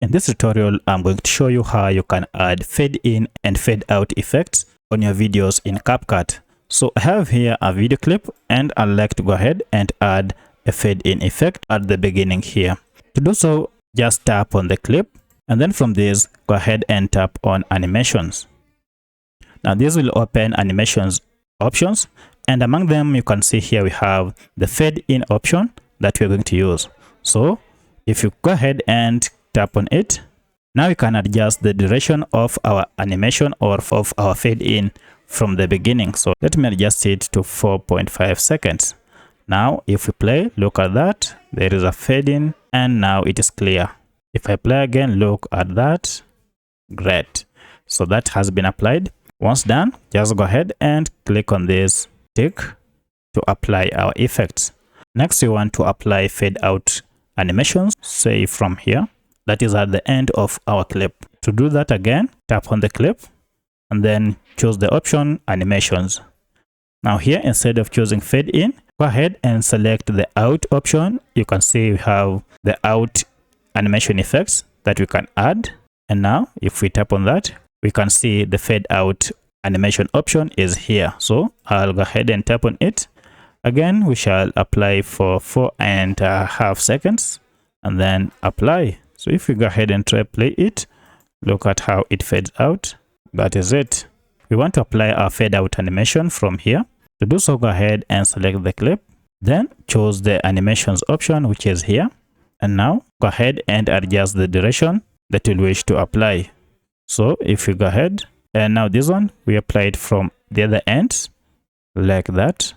In this tutorial, I'm going to show you how you can add fade in and fade out effects on your videos in CapCut. So I have here a video clip and I'd like to go ahead and add a fade in effect at the beginning here. To do so, just tap on the clip and then from this, go ahead and tap on animations. Now this will open animations options, and among them you can see here we have the fade in option that we're going to use. So if you go ahead and tap on it, now we can adjust the duration of our animation or of our fade in from the beginning. So let me adjust it to 4.5 seconds. Now if we play, look at that, there is a fade in and now it is clear. If I play again, look at that. Great. So that has been applied. Once done, just go ahead and click on this tick to apply our effects. Next, we want to apply fade out animations, say from here. That is at the end of our clip. To do that again, tap on the clip and then choose the option animations. Now here, instead of choosing fade in, go ahead and select the out option. You can see we have the out animation effects that we can add. And now if we tap on that, we can see the fade out animation option is here. So I'll go ahead and tap on it. Again, we shall apply for 4.5 seconds and then apply. So if we go ahead and try play it, look at how it fades out. That is it. We want to apply our fade out animation from here. To do so, go ahead and select the clip. Then choose the animations option, which is here. And now go ahead and adjust the duration that you wish to apply. So if you go ahead and now this one, we apply it from the other end like that.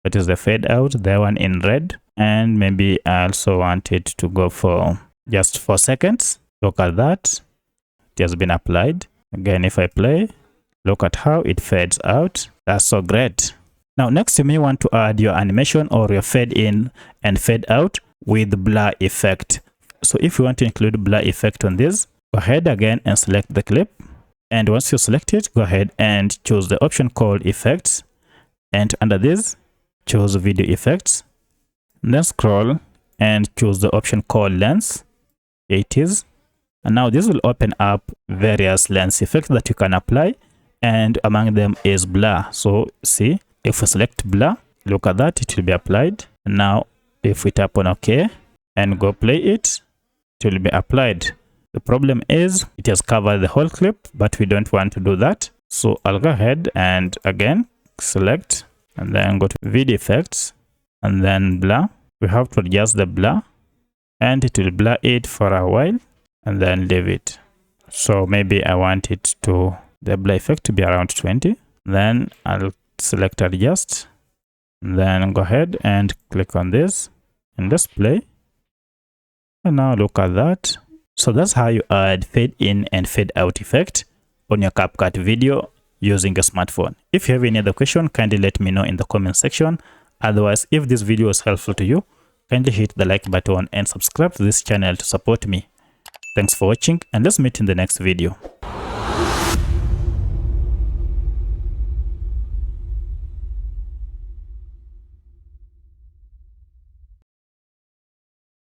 That is the fade out, the one in red. And maybe I also want it to go for just 4 seconds. Look at that. It has been applied. Again, if I play, look at how it fades out. That's so great. Now next, you may want to add your animation or your fade in and fade out with blur effect. So if you want to include blur effect on this, go ahead again and select the clip. And once you select it, go ahead and choose the option called effects. And under this, choose video effects. And then scroll and choose the option called lens. Here it is. And now this will open up various lens effects that you can apply. And among them is blur. So see, if we select blur, look at that, it will be applied. And now if we tap on OK and go play it, it will be applied. The problem is it has covered the whole clip, but we don't want to do that. So I'll go ahead and again select and then go to video effects and then blur. We have to adjust the blur and it will blur it for a while and then leave it. So maybe I want it to the blur effect to be around 20. Then I'll select adjust and then go ahead and click on this and display. And now look at that. So that's how you add fade in and fade out effect on your CapCut video using a smartphone. If you have any other question, kindly let me know in the comment section. Otherwise, if this video was helpful to you, kindly hit the like button and subscribe to this channel to support me. Thanks for watching and let's meet in the next video.